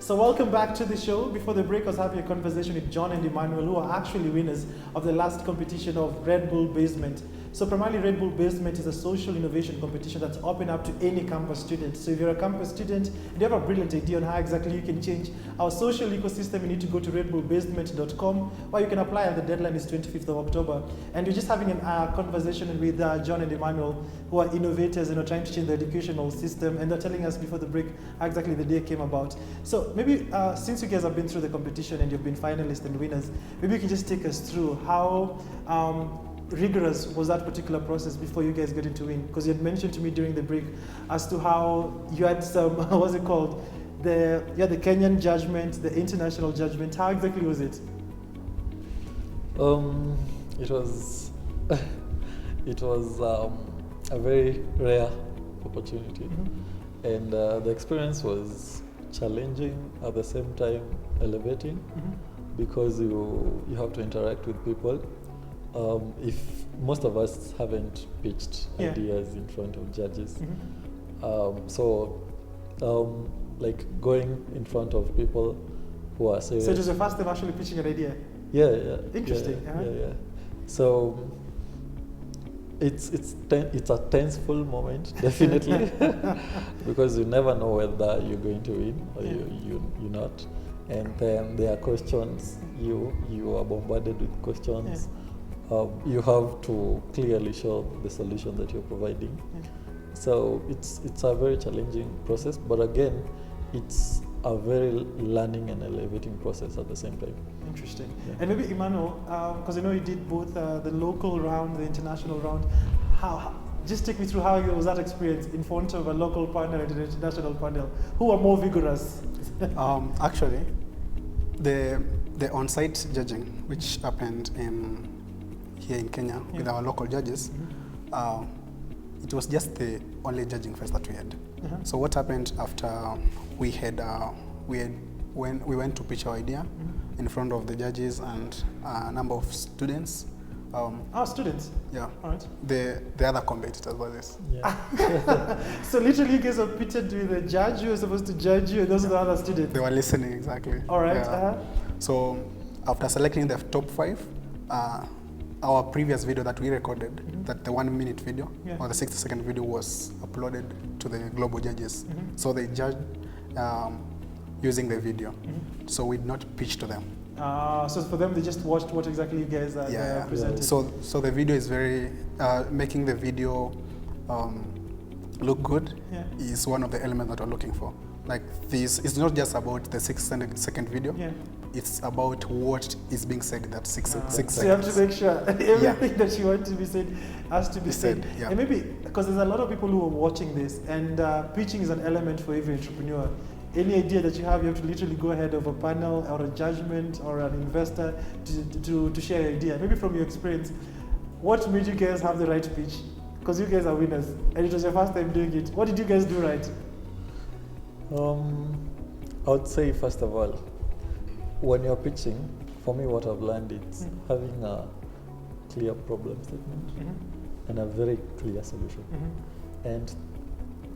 So welcome back to the show. Before the break, I was having a conversation with John and Emmanuel, who are actually winners of the last competition of Red Bull Basement. So primarily Red Bull Basement is a social innovation competition that's open up to any campus student. So if you're a campus student and you have a brilliant idea on how exactly you can change our social ecosystem, you need to go to redbullbasement.com, or you can apply, and the deadline is 25th of October. And we're just having a conversation with John and Emmanuel, who are innovators and are trying to change the educational system, and they're telling us before the break how exactly the day came about. So maybe since you guys have been through the competition and you've been finalists and winners, maybe you can just take us through how rigorous was that particular process before you guys got into win? Because you had mentioned to me during the break as to how you had some, what's it called? The Kenyan judgment, the international judgment. How exactly was it? It was it was a very rare opportunity, and the experience was challenging at the same time elevating, because you have to interact with people. If most of us haven't pitched ideas in front of judges, like going in front of people who are serious. So it was your first time actually pitching an idea? Yeah. Interesting. Yeah. So it's a tenseful moment, definitely, because you never know whether you're going to win or you're not. And then there are questions, you are bombarded with questions. You have to clearly show the solution that you're providing. So it's a very challenging process, but again, it's a very learning and elevating process at the same time. Interesting. Yeah. And maybe Emmanuel, because I know you did both the local round, the international round. How just take me through how was that experience in front of a local panel and an international panel? Who are more vigorous? Actually, the on-site judging, which happened here in Kenya with our local judges, it was just the only judging phase that we had. So what happened after we went to pitch our idea in front of the judges and a number of students. Students? Yeah. All right. The other competitors were this. Yeah. So literally you guys were pitted with a judge who was supposed to judge you, and those are the other students? They were listening, exactly. All right. Yeah. So after selecting the top 5, our previous video that we recorded, that the 1-minute video or the 60-second video, was uploaded to the global judges. So they judged using the video. So we did not pitch to them. So for them, they just watched what exactly you guys presented. So the video is very making the video look good is one of the elements that we're looking for. Like this, it's not just about the 6-second video. It's about what is being said in that 6 seconds. So you have to make sure everything that you want to be said has to be said. And maybe, because there's a lot of people who are watching this, and pitching is an element for every entrepreneur. Any idea that you have to literally go ahead of a panel or a judgment or an investor to share your idea. Maybe from your experience, what made you guys have the right pitch? Because you guys are winners, and it was your first time doing it. What did you guys do right? I would say, first of all, when you're pitching, for me, what I've learned is having a clear problem statement and a very clear solution, and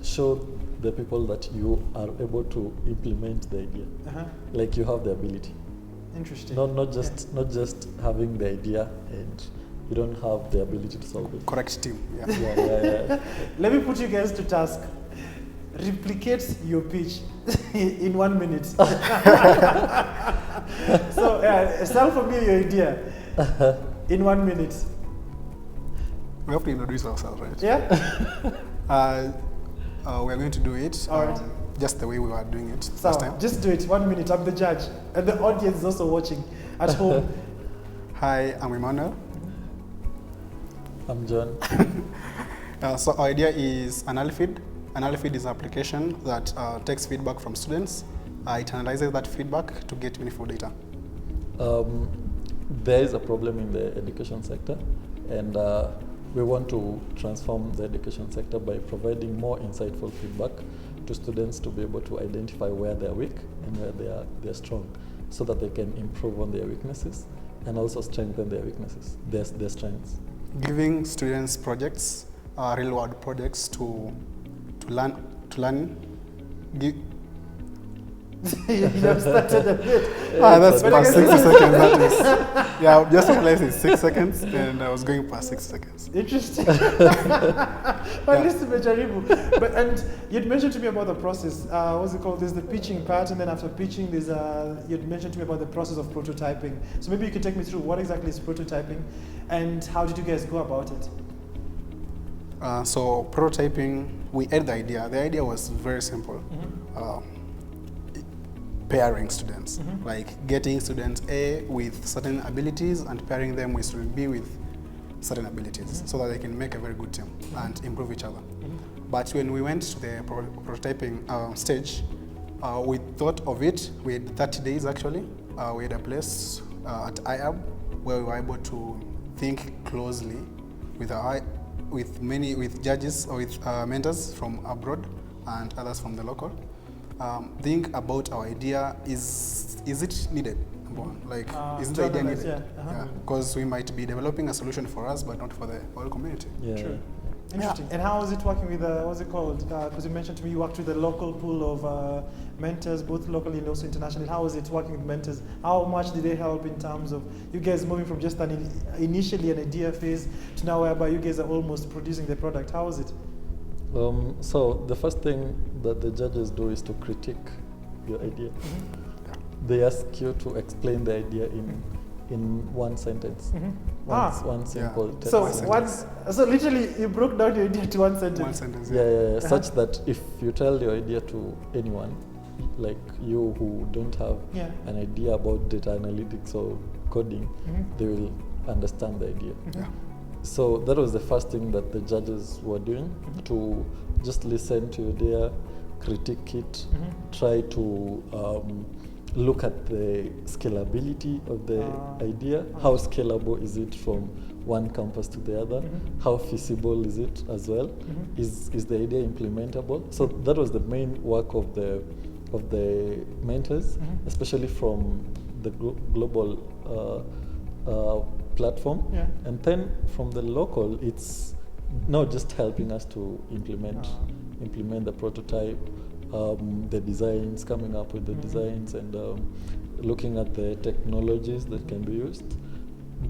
show the people that you are able to implement the idea, like you have the ability. Interesting. Not just having the idea and you don't have the ability to solve it. Correct team. Yeah. Let me put you guys to task. Replicate your pitch in 1 minute. So sell for me your idea in 1 minute. We have to introduce ourselves, right? Yeah. We're going to do it just the way we were doing it last time. Just do it, 1 minute. I'm the judge, and the audience is also watching at home. Hi, I'm Emmanuel. I'm John. So our idea is Analyfeed. Analyfeed is an application that takes feedback from students. It analyzes that feedback to get meaningful data. There is a problem in the education sector, and we want to transform the education sector by providing more insightful feedback to students to be able to identify where they're weak and where they're strong, so that they can improve on their weaknesses and also strengthen their weaknesses, their strengths. Giving students projects, real-world projects to learn, You have started a bit. That's But I past guess- 60 seconds. That is, yeah, just to place is 6 seconds, and I was going past 6 seconds. Interesting. At least umejaribu. But and you'd mentioned to me about the process. What's it called? There's the pitching part, and then after pitching, there's you'd mentioned to me about the process of prototyping. So maybe you could take me through what exactly is prototyping, and how did you guys go about it? So prototyping, we had the idea. The idea was very simple. Pairing students, like getting student A with certain abilities and pairing them with student B with certain abilities, so that they can make a very good team and improve each other. But when we went to the prototyping stage, we thought of it. We had 30 days actually. We had a place at IAB where we were able to think closely with with judges or with mentors from abroad and others from the local. Think about our idea. Is it needed? Like, is the idea needed? Yeah. Because we might be developing a solution for us, but not for the whole community. Yeah. True. Interesting. And how is it working with, what's it called? Because you mentioned to me you worked with a local pool of mentors, both locally and also internationally. How is it working with mentors? How much did they help in terms of you guys moving from just initially an idea phase to now whereby you guys are almost producing the product? How is it? So the first thing that the judges do is to critique your idea. They ask you to explain the idea in one sentence. One simple text. So literally you broke down your idea to one sentence. One sentence. Yeah. Such that if you tell your idea to anyone, like you who don't have an idea about data analytics or coding, they will understand the idea. So that was the first thing that the judges were doing, to just listen to your idea, critique it, try to look at the scalability of the idea. How scalable is it from one campus to the other? How feasible is it as well? Is the idea implementable? So that was the main work of the mentors, especially from the global platform. And then from the local, it's not just helping us to implement the prototype, the designs, coming up with the designs, and looking at the technologies that can be used.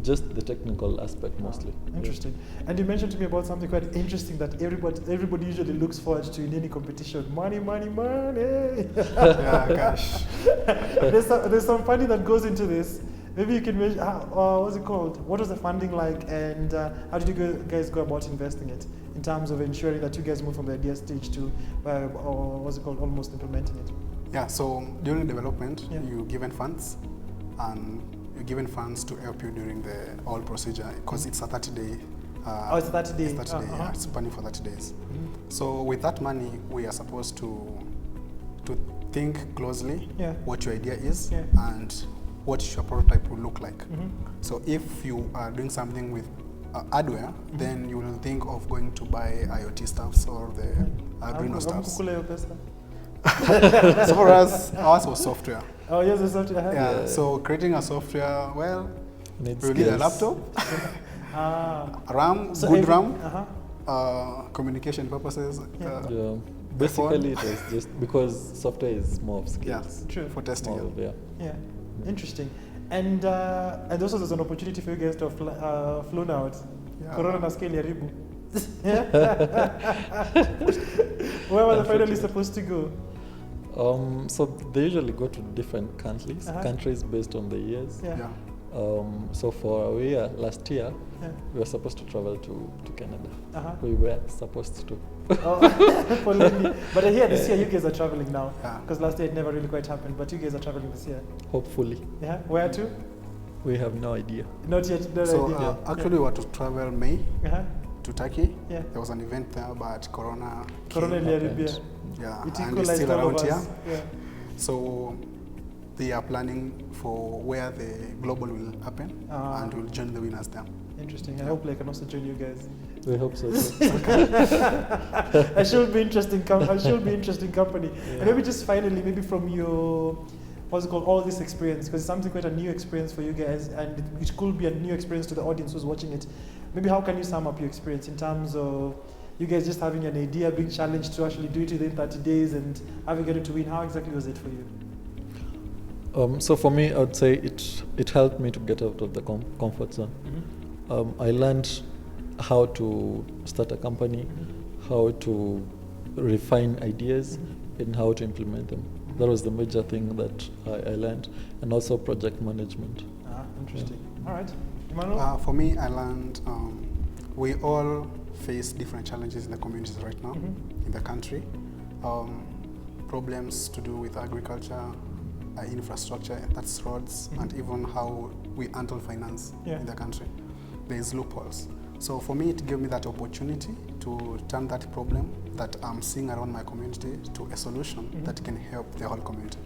Just the technical aspect mostly. Interesting. And you mentioned to me about something quite interesting that everybody usually looks forward to in any competition. Money, money, money. Yeah, gosh. There's some funding that goes into this. Maybe you can mention, what's it called? What was the funding like, and how did you guys go about investing it in terms of ensuring that you guys move from the idea stage to, or what's it called, almost implementing it? Yeah, so during development, you're given funds, and you're given funds to help you during the whole procedure, because it's a 30-day. It's a 30 days. It's 30 days, yeah, it's money for 30 days. So with that money, we are supposed to think closely what your idea is and what your prototype will look like. So if you are doing something with hardware, then you will think of going to buy IoT stuffs or the Arduino stuffs. So for us, ours was software. Oh, yes, the software. Yeah, so creating a software, well, Needs we need a laptop, RAM, So good RAM, communication purposes. Basically, it was just because software is more of skills. True. For testing. Yeah. Interesting. And also there's an opportunity for you guys to have flown out. Corona na scale ya ribu. Where were the finalists supposed to go? So they usually go to different countries based on the years. So for our year, last year, we were supposed to travel to Canada. We were supposed to. But here this year you guys are traveling now, because last year it never really quite happened, but you guys are traveling this year. Hopefully. Yeah, where to? We have no idea. Not yet, no idea. Actually we were to travel May to Turkey. There was an event there, but Corona happened. And it's still around here. So they are planning for where the global will happen, and we'll join the winners there. Interesting. I hope I can also join you guys. We hope so too. I should be interesting company. And maybe just finally, maybe from your, what's it called, all this experience, because it's something quite a new experience for you guys, and it could be a new experience to the audience who's watching it. Maybe how can you sum up your experience in terms of you guys just having an idea, being challenged to actually do it within 30 days, and having it to win? How exactly was it for you? So for me, I would say it helped me to get out of the comfort zone. I learned how to start a company, how to refine ideas, and how to implement them. That was the major thing that I learned, and also project management. Interesting. All right, Emmanuel? For me, I learned we all face different challenges in the communities right now, in the country. Problems to do with agriculture, infrastructure, that's roads, and even how we handle finance in the country. There's loopholes. So for me, it gave me that opportunity to turn that problem that I'm seeing around my community to a solution that can help the whole community.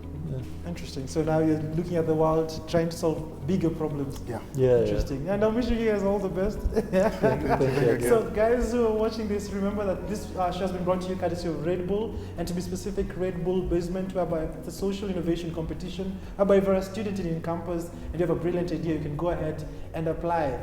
Interesting. So now you're looking at the world, trying to solve bigger problems. Interesting. And I'm wishing you guys all the best. Thank you. So guys who are watching this, remember that this show has been brought to you courtesy of Red Bull, and to be specific, Red Bull Basement, whereby it's a social innovation competition, whereby if you're a student in campus and you have a brilliant idea, you can go ahead and apply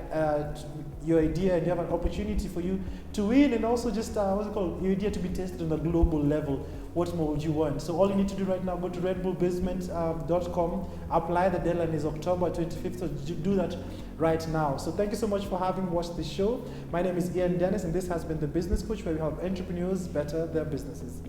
your idea, and you have an opportunity for you to win, and also just your idea to be tested on a global level. What more would you want? So all you need to do right now, go to redbullbasement.com, apply. The deadline is October 25th, so do that right now. So thank you so much for having watched the show. My name is Ian Dennis, and this has been The Business Coach, where we help entrepreneurs better their businesses.